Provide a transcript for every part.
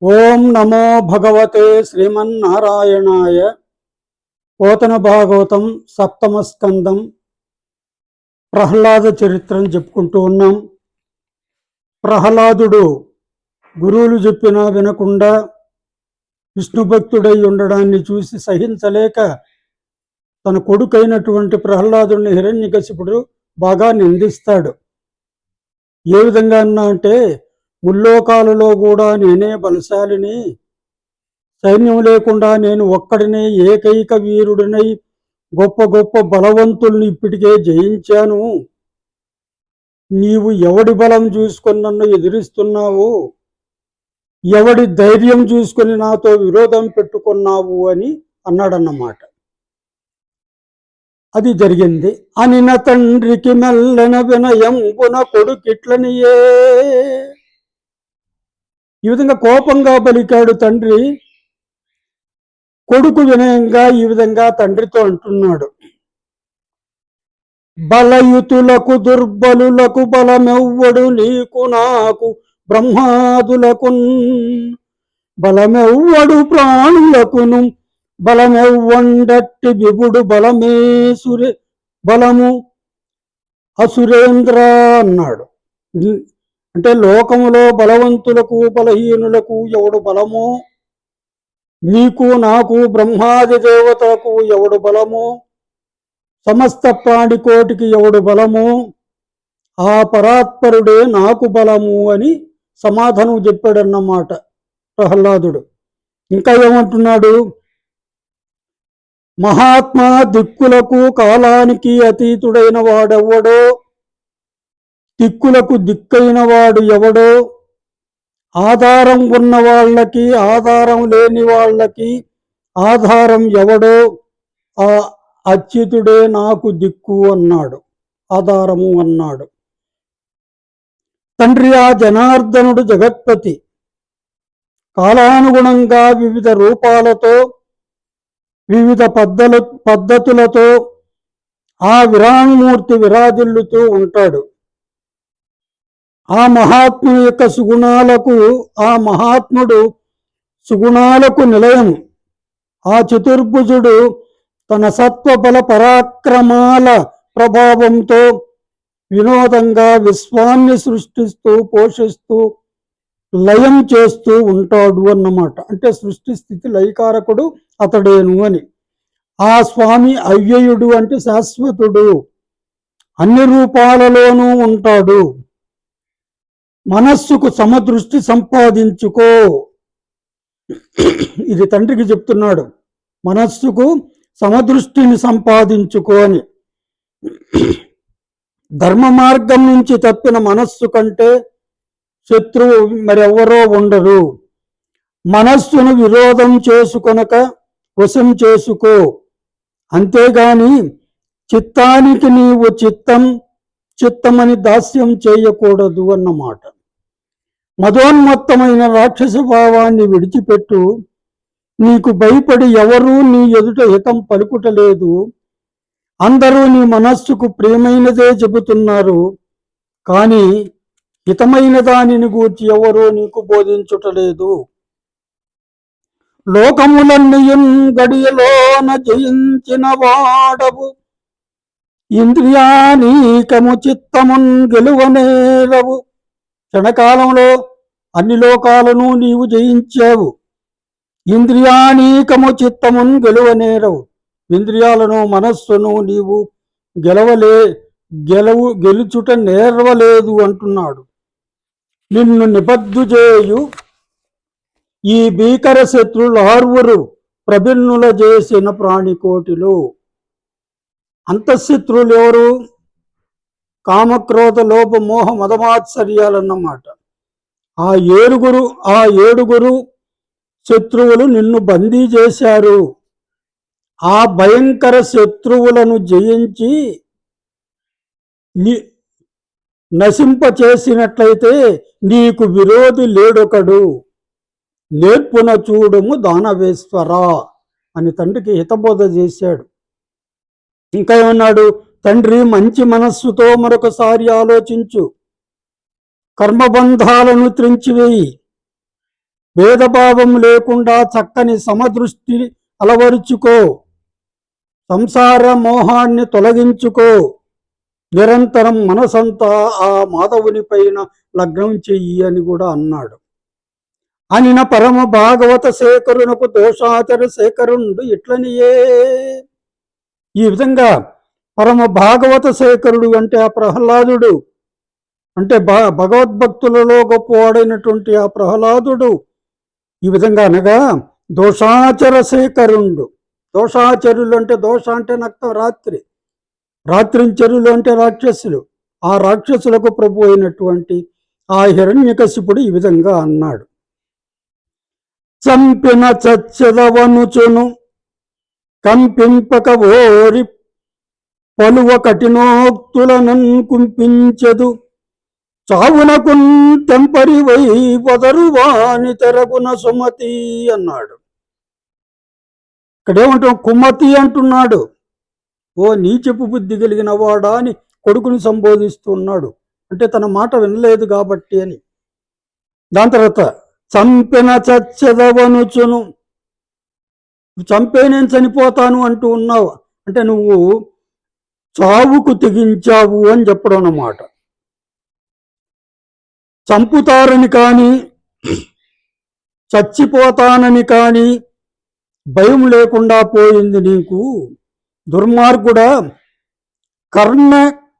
ఓం నమో భగవతే శ్రీమన్నారాయణాయ. పోతన భాగవతం సప్తమ స్కందం ప్రహ్లాద చరిత్రను చెప్పుకుంటూ ఉన్నాం. ప్రహ్లాదుడు గురువులు చెప్పినా వినకుండా విష్ణుభక్తుడై ఉండడాన్ని చూసి సహించలేక తన కొడుకైనటువంటి ప్రహ్లాదుడిని హిరణ్యకశిపుడు బాగా నిందిస్తాడు. ఏ విధంగా అన్నా అంటే, ముల్లోకాలలో కూడా నేనే బలశాలిని, సైన్యం లేకుండా నేను ఒక్కడినే ఏకైక వీరుడినై గొప్ప గొప్ప బలవంతుల్ని ఇప్పటికే జయించాను. నీవు ఎవడి బలం చూసుకొని నన్ను ఎదిరిస్తున్నావు, ఎవడి ధైర్యం చూసుకొని నాతో విరోధం పెట్టుకున్నావు అని అన్నాడన్నమాట. అది జరిగింది. అనిన తండ్రికి మెల్లన వినయంబున కొడుకిట్లనియే. ఈ విధంగా కోపంగా పలికాడు తండ్రి. కొడుకు వినయంగా ఈ విధంగా తండ్రితో అంటున్నాడు, బలయుతులకు దుర్బలులకు బలమెవ్వడు నీకు నాకు బ్రహ్మాదులకు, బలమెవ్వడు ప్రాణులకును బలమెవ్వండట్టి విభుడు బలము అసురేంద్ర అన్నాడు. అంటే లోకములో బలవంతులకు బలహీనులకు ఎవడు బలమో, నీకు నాకు బ్రహ్మాది దేవతలకు ఎవడు బలమో, సమస్త ప్రాణికోటికి ఎవడు బలమో ఆ పరాత్పరుడే నాకు బలము అని సమాధానం చెప్పాడన్నమాట ప్రహ్లాదుడు. ఇంకా ఏమంటున్నాడు, మహాత్మా దిక్కులకు కాలానికి అతీతుడైన వాడెవడో, దిక్కులకు దిక్కైన వాడు ఎవడో, ఆధారం ఉన్న వాళ్ళకి ఆధారం లేని వాళ్ళకి ఆధారం ఎవడో ఆ అచ్యుతుడే నాకు దిక్కు అన్నాడు, ఆధారము అన్నాడు. తండ్రి ఆ జనార్దనుడు జగత్పతి, కాలానుగుణంగా వివిధ రూపాలతో వివిధ పద్ధతులతో ఆ విరాణమూర్తి విరాజిల్లుతూ ఉంటాడు. ఆ మహాత్ముని యొక్క ఆ మహాత్ముడు సుగుణాలకు నిలయం. ఆ చతుర్భుజుడు తన సత్వబల పరాక్రమాల ప్రభావంతో వినోదంగా విశ్వాన్ని సృష్టిస్తూ పోషిస్తూ లయం చేస్తూ ఉంటాడు అన్నమాట. అంటే సృష్టి స్థితి లయకారకుడు అతడేను అని. ఆ స్వామి అవ్యయుడు అంటే శాశ్వతుడు, అన్ని రూపాలలోనూ ఉంటాడు. మనస్సుకు సమదృష్టి సంపాదించుకో. ఇది తండ్రికి చెప్తున్నాడు, మనస్సుకు సమదృష్టిని సంపాదించుకో అని. ధర్మ మార్గం నుంచి తప్పిన మనస్సు కంటే శత్రువు మరెవరో ఉండరు. మనస్సును విరోధం చేసుకొనక వశం చేసుకో, అంతేగాని చిత్తానికి నీవు చిత్తమని దాస్యం చేయకూడదు అన్నమాట. మదోన్మత్తమైన రాక్షస భావాన్ని విడిచిపెట్టు. నీకు భయపడి ఎవరూ నీ ఎదుట హితం పలుకుటలేదు. అందరూ నీ మనస్సుకు ప్రియమైనదే చెబుతున్నారు, కానీ హితమైన దానిని గూర్చి ఎవరూ నీకు బోధించుటలేదు. లోకములన్నీయున్ గడియలోన జయించిన వాడవు, ఇంద్రియానీకము చిత్తమున్ గెలువనేరవు. క్షణకాలంలో అన్ని లోకాలను నీవు జయించావు. ఇంద్రియానీకము చిత్తమున్ గెలువనేరవు. ఇంద్రియాలను మనస్సును నీవు గెలుచుట నేర్వలేదు అంటున్నాడు. నిన్ను నిబద్ధు చేయు ఈ భీకర శత్రులు ఆర్వురు ప్రభిన్నుల చేసిన ప్రాణికోటిలో. అంతఃశత్రువులు ఎవరు? కామక్రోధ లోప మోహ మదమాత్సర్యాలన్నమాట. ఆ ఏడుగురు శత్రువులు నిన్ను బందీ చేశారు. ఆ భయంకర శత్రువులను జయించి నశింపచేసినట్లయితే నీకు విరోధి లేడొకడు. నేర్పున చూడుము దానవేశ్వర అని తండ్రికి హితబోధ చేశాడు. ఇంకా ఏమన్నాడు, తండ్రి మంచి మనస్సుతో మరొకసారి ఆలోచించు, కర్మబంధాలను త్రెంచివేయి, భేదభావం లేకుండా చక్కని సమదృష్టి అలవరుచుకో, సంసార మోహాన్ని తొలగించుకో, నిరంతరం మనసంతా ఆ మాధవుని పైన లగ్నం చెయ్యి అని కూడా అన్నాడు. అనిన పరమ భాగవత శేఖరునకు దోషాచర శేఖరుండు ఇట్లనియే. ఈ విధంగా పరమ భాగవత శేఖరుడు అంటే ఆ ప్రహ్లాదుడు, అంటే భగవద్భక్తులలో గొప్పవాడైనటువంటి ఆ ప్రహ్లాదుడు ఈ విధంగా అనగా దోషాచర శేఖరుండు. దోషాచరులు అంటే దోష అంటే నక్తం రాత్రి, రాత్రించరులు అంటే రాక్షసులు. ఆ రాక్షసులకు ప్రభు అయినటువంటి ఆ హిరణ్యకశిపుడు ఈ విధంగా అన్నాడు. చంపిన చచ్చదవనుచును కంపింపక ఓరి పలువ కఠినోక్తులను కుంపించదు, చావునకు తెంపరివై వదరువాని తెరగున సుమతి అన్నాడు. ఇక్కడేమంటాం, కుమతి అంటున్నాడు. ఓ నీచపు బుద్ధి కలిగిన వాడా అని కొడుకుని సంబోధిస్తున్నాడు. అంటే తన మాట వినలేదు కాబట్టి అని. దాని తర్వాత చంపిన చచ్చదవనుచును, చంపే నేను చనిపోతాను అంటూ ఉన్నావు అంటే నువ్వు చావుకు తెగించావు అని చెప్పడం అన్నమాట. చంపుతారని కానీ చచ్చిపోతానని కానీ భయం లేకుండా పోయింది నీకు. దుర్మార్గుడా, కర్ణ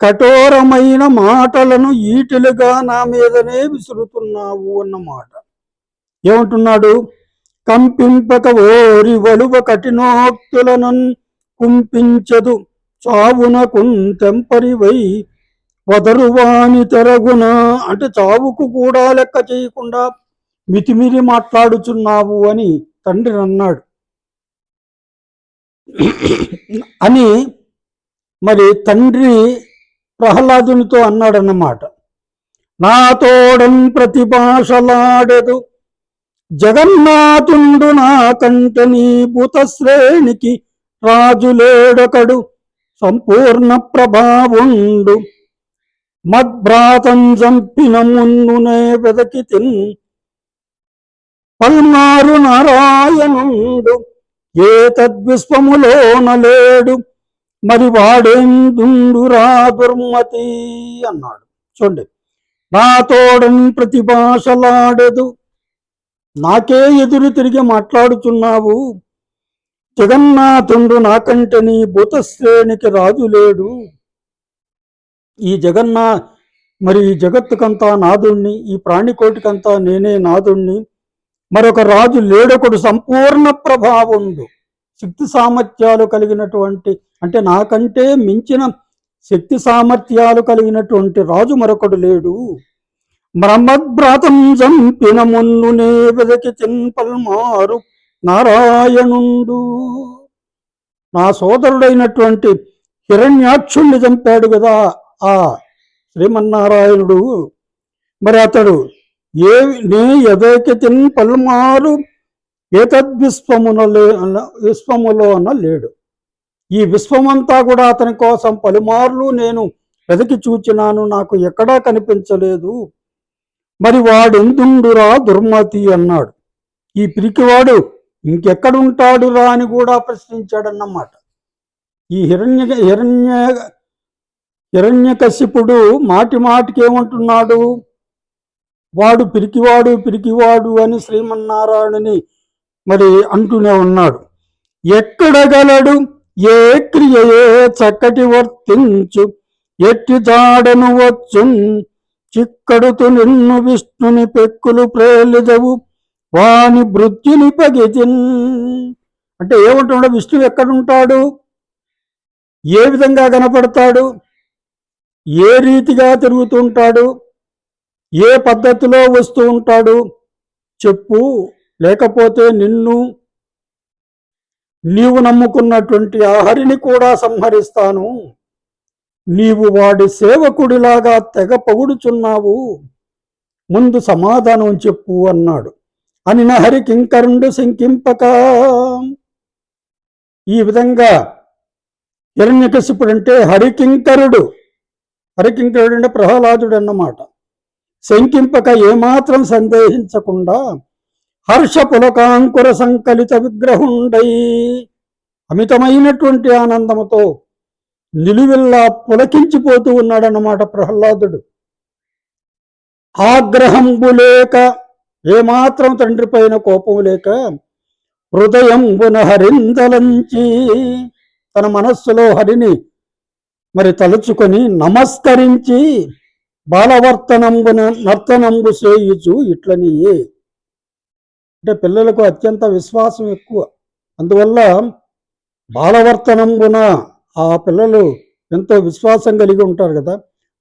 కఠోరమైన మాటలను ఈటెలుగా నా మీదనే విసురుతున్నావు అన్నమాట. ఏమంటున్నాడు? కంపింపక ఓరి వలువ కఠినోక్తులను కుంపించదు, చావునకు తెంపరివై వదరువాని తెరగున. అంటే చావుకు కూడా లెక్క చేయకుండా మితిమిరి మాట్లాడుచున్నావు అని తండ్రి అన్నాడు. అని మరి తండ్రి ప్రహ్లాదునితో అన్నాడన్నమాట. నాతోడన్ ప్రతిభాషలాడెదు జగన్నాథుండు నా కంటని భూతశ్రేణికి రాజులేడొకడు, సంపూర్ణ ప్రభావుండు మద్భ్రాతం చంపిన మున్నునే వెదకి తిన్ పల్మారు నారాయణుండు, ఏ తద్విశ్వములోన లేడు మరి వాడేందుండురా దుర్మతి అన్నాడు. చూడండి, నాతోడని ప్రతిభాషలాడెదు, నాకే ఎదురు తిరిగి మాట్లాడుచున్నావు. జగన్నాథుండు నాకంటే నీ భూతశ్రేణికి రాజు లేడు. ఈ మరి ఈ జగత్తుకంతా నాదుణ్ణి, ఈ ప్రాణికోటికంతా నేనే నాదుణ్ణి, మరొక రాజు లేడొకడు సంపూర్ణ ప్రభావుండు, శక్తి సామర్థ్యాలు కలిగినటువంటి, అంటే నాకంటే మించిన శక్తి సామర్థ్యాలు కలిగినటువంటి రాజు మరొకడు లేడు. బ్రహ్మద్భ్రాతం చంపిన మున్నునే వెదకి చిన్పల్మారు నారాయణుండు. నా సోదరుడైనటువంటి హిరణ్యాక్షుణ్ణి చంపాడు కదా ఆ శ్రీమన్నారాయణుడు. మరి అతడు నే ఎదకి తిన్ పల్మారు విశ్వములోన లేడు. ఈ విశ్వమంతా కూడా అతని కోసం పలుమార్లు నేను వెదకి చూచినాను, నాకు ఎక్కడా కనిపించలేదు. మరి వాడెందుండురా దుర్మతి అన్నాడు. ఈ పిరికివాడు ఇంకెక్కడుంటాడురా అని కూడా ప్రశ్నించాడన్నమాట. ఈ హిరణ్యకశిపుడు మాటి మాటికి ఏమంటున్నాడు? వాడు పిరికివాడు పిరికివాడు అని శ్రీమన్నారాయణుని మరి అంటూనే ఉన్నాడు. ఎక్కడగలడు ఏ క్రియయే చక్కటి వర్తించు, ఎట్టి జాడను వచ్చున్ చిక్కడుతు నిన్ను విష్ణుని పెక్కులు ప్రేలిదవు వాని భృత్యుని పగితిన్. అంటే ఏమంటున్నాడు? విష్ణువు ఎక్కడుంటాడు, ఏ విధంగా కనపడతాడు, ఏ రీతిగా తిరుగుతుంటాడు, ఏ పద్ధతిలో వస్తూ ఉంటాడు చెప్పు, లేకపోతే నీవు నమ్ముకున్నటువంటి ఆ హరిని కూడా సంహరిస్తాను. నీవు వాడి సేవకుడిలాగా తెగ పొగుడుచున్నావు, ముందు సమాధానం చెప్పు అన్నాడు. అని హరి కింకరుండు శంకింపక. ఈ విధంగా హిరణ్యకశిపుడు అంటే హరికింకరుడు అంటే ప్రహ్లాదుడు అన్నమాట. శంకింపక, ఏమాత్రం సందేహించకుండా హర్ష పులకాంకుర సంకలిత విగ్రహుండై అమితమైనటువంటి ఆనందముతో నిలువెల్లా పులకించిపోతూ ఉన్నాడన్నమాట ప్రహ్లాదుడు. ఆగ్రహంబు లేక, ఏమాత్రం తండ్రి పైన కోపం లేక, హృదయంబున హరిందలంచి తన మనస్సులో హరిని మరి తలుచుకొని నమస్కరించి బాలవర్తనంబున నర్తనంబు చేయుచు ఇట్లనియే. అంటే పిల్లలకు అత్యంత విశ్వాసం ఎక్కువ, అందువల్ల బాలవర్తనంబున ఆ పిల్లలు ఎంతో విశ్వాసం కలిగి ఉంటారు కదా,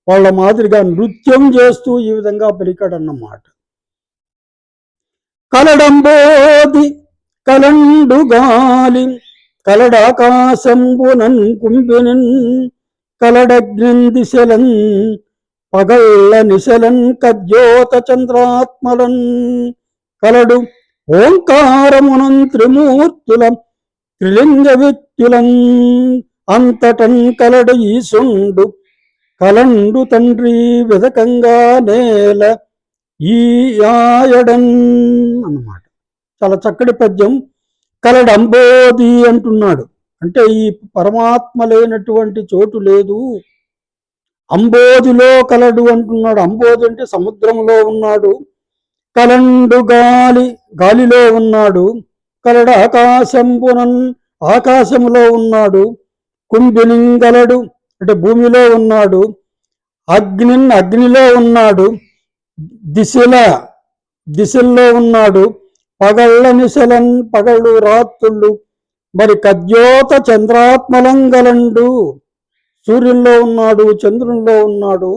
వాళ్ళ మాదిరిగా నృత్యం చేస్తూ ఈ విధంగా పలికాడన్నమాట. కలడంబోది కలండు గాలి కలడాకాశంబునన్ కుంభినన్ కలడగ్నిందిశలన్ పగళ్ళ నిశలన్ కద్యోత చంద్రాత్మలన్ కలడు ఓంకారమునం త్రిమూర్తుల త్రిలింగ వ్యక్తులన్ అంతటన్ కలడు ఈశుండు కలండు తండ్రి వెదకంగా నేల ఈ ఆయడన్ అన్నమాట. చాలా చక్కటి పద్యం. కలడంబోది అంటున్నాడు, అంటే ఈ పరమాత్మ లేనటువంటి చోటు లేదు, అంబోదిలో కలడు అంటున్నాడు. అంబోది అంటే సముద్రంలో ఉన్నాడు, కలండు గాలి గాలిలో ఉన్నాడు, కలడు ఆకాశంబునన్ ఆకాశములో ఉన్నాడు, కుంభినింగలడు అంటే భూమిలో ఉన్నాడు, అగ్నిలో ఉన్నాడు, దిశల్లో ఉన్నాడు, పగళ్ళ నిశలన్ పగళ్ళు రాత్రుళ్ళు, మరి కద్యోత చంద్రాత్మలంగలండు సూర్యుల్లో ఉన్నాడు, చంద్రుల్లో ఉన్నాడు,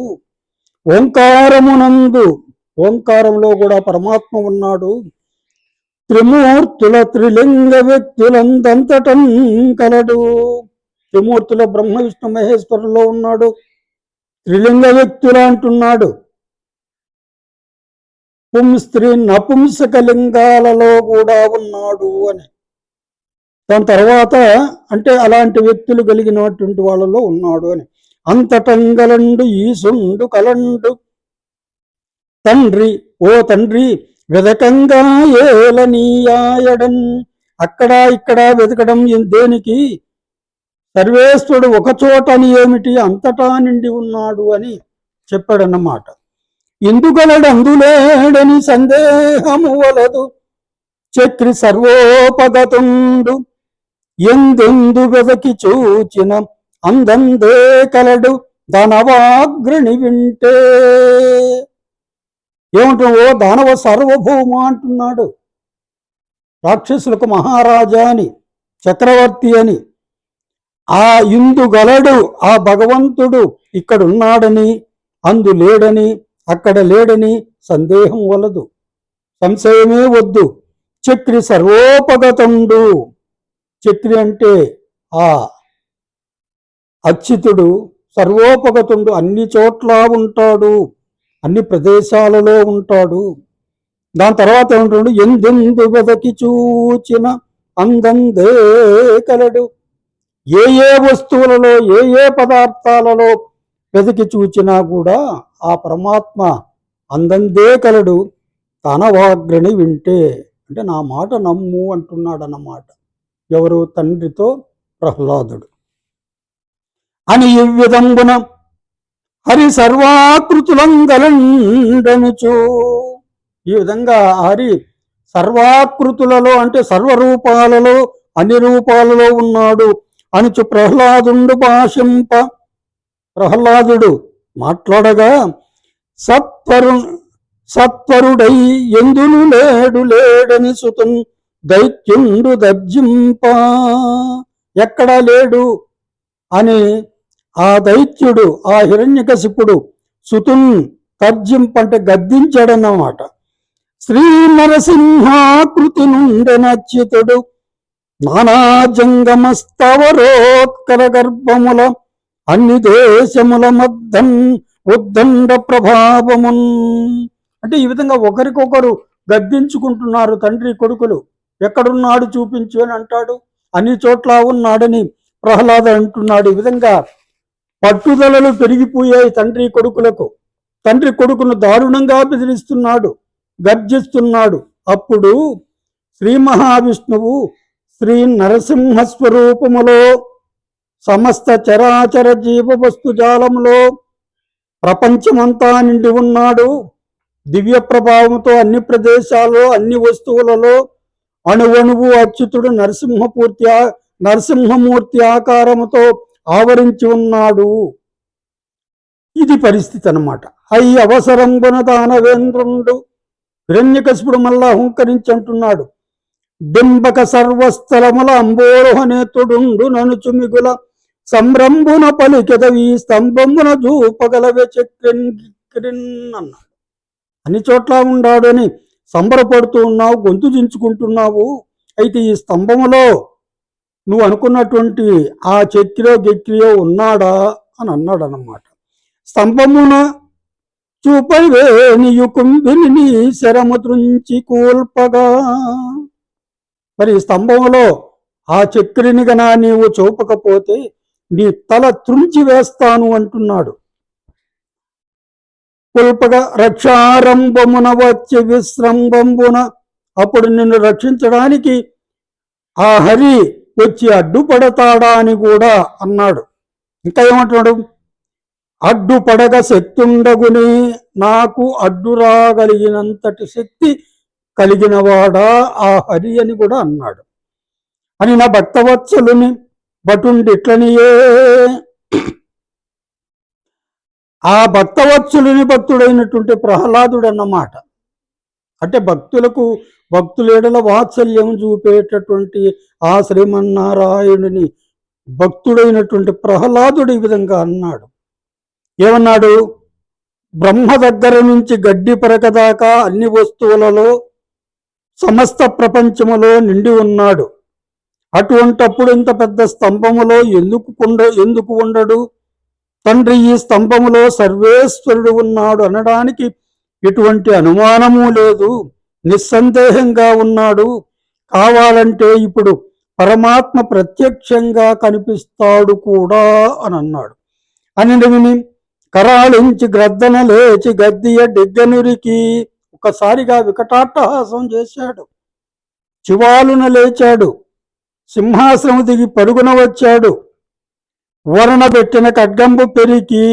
ఓంకారమునందు ఓంకారంలో కూడా పరమాత్మ ఉన్నాడు, త్రిమూర్తుల త్రిలింగ వ్యక్తులంతంతటం కలడు. త్రిమూర్తుల బ్రహ్మ విష్ణు మహేశ్వరులో ఉన్నాడు, త్రిలింగ వ్యక్తుల అంటున్నాడు, పుంస్త్రీ నపుంసక లింగాలలో కూడా ఉన్నాడు అని. దాని తర్వాత అంటే అలాంటి వ్యక్తులు కలిగినటువంటి వాళ్ళలో ఉన్నాడు అని. అంతటంగలండు ఈశుండు కలండు తండ్రి, ఓ తండ్రి వెదకంగా ఏలనీయాయడన్. అక్కడ ఇక్కడ వెతకడం దేనికి, సర్వేశ్వరుడు ఒకచోటని ఏమిటి, అంతటా నిండి ఉన్నాడు అని చెప్పాడన్నమాట. ఇందుగలడందులేడని సందేహము వలదు, చక్రి సర్వోపగతుండు ఎందెందు వెదకి చూచిన అందందే కలడు దానవాగ్రణి వింటే. ఏమంటాం, ఓ దానవ సార్వభౌమ అంటున్నాడు, రాక్షసులకు మహారాజా అని, చక్రవర్తి అని. ఆ ఇందుగలడు ఆ భగవంతుడు ఇక్కడున్నాడని, అందు లేడని, అక్కడ లేడని సందేహం వలదు, సంశయమే వద్దు. చక్రి సర్వోపగతుండు, చక్రి అంటే ఆ అచ్యుతుడు, సర్వోపగతుండు అన్ని చోట్ల ఉంటాడు, అన్ని ప్రదేశాలలో ఉంటాడు. దాని తర్వాత ఏమంటాడు, ఎందెందు వెదకి చూచిన అందందే కలడు. ఏ ఏ వస్తువులలో ఏ ఏ పదార్థాలలో వెతికి చూచినా కూడా ఆ పరమాత్మ అందందే కలడు తనవాగ్రని వింటే. అంటే నా మాట నమ్ము అంటున్నాడు అన్నమాట. ఎవరు? తండ్రితో ప్రహ్లాదుడు. అని ఇవ్విధంబున హరి సర్వాకృతులంగలండనుచు. ఈ విధంగా హరి సర్వాకృతులలో అంటే సర్వరూపాలలో అన్ని రూపాలలో ఉన్నాడు అనుచు ప్రహ్లాదుండు భాషింప. ప్రహ్లాదుడు మాట్లాడగా సత్వరుడై ఎందును లేడని సుతున్ దైత్యుండు దర్జింప. ఎక్కడా లేడు అని ఆ దైత్యుడు, ఆ హిరణ్యకశిపుడు సుతున్ తర్జింప అంటే గద్దించాడన్నమాట. శ్రీ నరసింహాకృతి నుండెనచ్యుతుడు నానాజంగమస్తవరోత్కర గర్భముల అన్ని దేశముల మద్దన్ ఉద్దండ ప్రభావమున్. అంటే ఈ విధంగా ఒకరికొకరు గద్దించుకుంటున్నారు తండ్రి కొడుకులు. ఎక్కడున్నాడు చూపించు అని అంటాడు, అన్ని చోట్ల ఉన్నాడని ప్రహ్లాద అంటున్నాడు. ఈ విధంగా పట్టుదలలు పెరిగిపోయాయి తండ్రి కొడుకులకు. తండ్రి కొడుకును దారుణంగా బెదిరిస్తున్నాడు, గర్జిస్తున్నాడు. అప్పుడు శ్రీ మహావిష్ణువు శ్రీ నరసింహస్వరూపములో సమస్త చరాచర జీవ వస్తుజాలంలో ప్రపంచమంతా నిండి ఉన్నాడు. దివ్య ప్రభావంతో అన్ని ప్రదేశాల్లో అన్ని వస్తువులలో అణువణువు అచ్యుతుడు నరసింహమూర్తి ఆకారముతో ఆవరించి ఉన్నాడు. ఇది పరిస్థితి అన్నమాట. అవసరంబున దానవేంద్రుండు హిరణ్యకశిపుడు మళ్ళా హుంకరించి అంటున్నాడు, డింబక సర్వస్థలముల అంబోరోహనేతుడుండు ననుచు మిగుల సంరంభున పలికెదవి స్తంభమున చూపగలవే చక్రిన్ అన్నాడు. అన్ని చోట్ల ఉన్నాడు అని సంబరపడుతూ ఉన్నావు, గొంతు దించుకుంటున్నావు. అయితే ఈ స్తంభములో నువ్వు అనుకున్నటువంటి ఆ చక్రియో గెక్రియో ఉన్నాడా అని అన్నాడు అన్నమాట. స్తంభమున చూపవేనియు కుంభిని శరము త్రుంచి కూల్పగా, మరి స్తంభంలో ఆ చక్రిని గనా నీవు చూపకపోతే నీ తల త్రుంచి వేస్తాను అంటున్నాడు. కూల్పగా రక్షారంభమున వచ్చి విశ్రంభంబున, అప్పుడు నిన్ను రక్షించడానికి ఆ హరి వచ్చి అడ్డుపడతాడా అని కూడా అన్నాడు. ఇంకా ఏమంటున్నాడు, అడ్డుపడగ శక్తుండగుని నాకు అడ్డు రాగలిగినంతటి శక్తి కలిగినవాడా ఆ హరి అని కూడా అన్నాడు. అని నా భక్తవత్సలుని భటుండిట్లనియే, ఆ భక్తవత్సలుని భక్తుడైనటువంటి ప్రహ్లాదుడు అన్నమాట. అంటే భక్తులేడల వాత్సల్యం చూపేటటువంటి ఆ శ్రీమన్నారాయణుని భక్తుడైనటువంటి ప్రహ్లాదుడు ఈ విధంగా అన్నాడు. ఏమన్నాడు, బ్రహ్మ దగ్గర నుంచి గడ్డి పరక దాకా అన్ని వస్తువులలో సమస్త ప్రపంచములో నిండి ఉన్నాడు. అటువంటప్పుడు ఇంత పెద్ద స్తంభములో ఎందుకు ఉండడు? తండ్రి ఈ స్తంభములో సర్వేశ్వరుడు ఉన్నాడు అనడానికి ఎటువంటి అనుమానము లేదు, నిస్సందేహంగా ఉన్నాడు. కావాలంటే ఇప్పుడు పరమాత్మ ప్రత్యక్షంగా కనిపిస్తాడు కూడా అని అన్నాడు. అని విని కరాళించి గ్రద్దన లేచి గద్దియ డిగ్గనురికి ఒకసారిగా వికటాట్టహాసం చేశాడు. చివాలున లేచాడు, సింహాసనం దిగి పరుగున వచ్చాడు. వరణ పెట్టిన ఖడ్గంబు పెరికి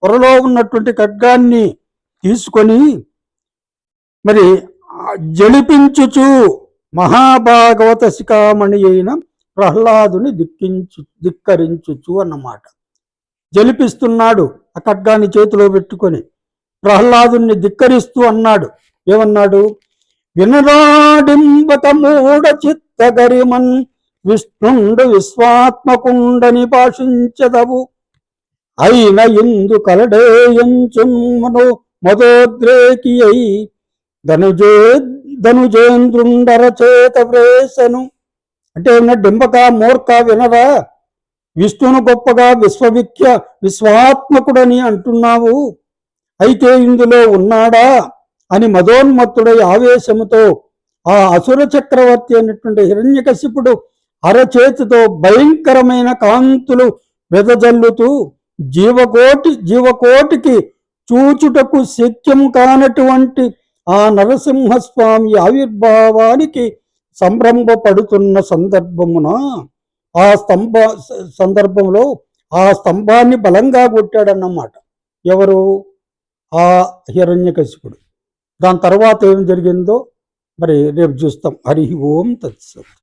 పొరలో ఉన్నటువంటి ఖడ్గాన్ని తీసుకొని మరి జలిపించుచు మహాభాగవత శిఖామణి అయిన ప్రహ్లాదుని ధిక్కరించుచు అన్నమాట. జలిపిస్తున్నాడు ఆ ఖడ్గాన్ని చేతిలో పెట్టుకొని, ప్రహ్లాదుని ధిక్కరిస్తూ అన్నాడు. ఏమన్నాడు, వినరాడింబక మూఢ చిత్త గరిమన్ విష్ణుండు విశ్వాత్మకుండని భాషించదవు, అయిన ఇందు కలడేయంచున్మను మదోద్రేకి అయి ధనుజేంద్రుండర చేత వ్రేసను. అంటే డింబక మూర్ఖ వినరా, విష్ణును గొప్పగా విశ్వాత్మకుడని అంటున్నావు, అయితే ఇందులో ఉన్నాడా అని మదోన్మత్తుడై ఆవేశముతో ఆ అసుర చక్రవర్తి అయినటువంటి హిరణ్యకశిపుడు అరచేతితో భయంకరమైన కాంతులు వెదజల్లుతూ జీవకోటికి చూచుటకు శక్యం కానటువంటి ఆ నరసింహస్వామి ఆవిర్భావానికి సంరంభపడుతున్న సందర్భంలో ఆ స్తంభాన్ని బలంగా కొట్టాడన్నమాట. ఎవరు? ఆ హిరణ్యకశిపుడు. దాని తర్వాత ఏం జరిగిందో మరి రేపు చూస్తాం. హరి ఓం తత్సత్.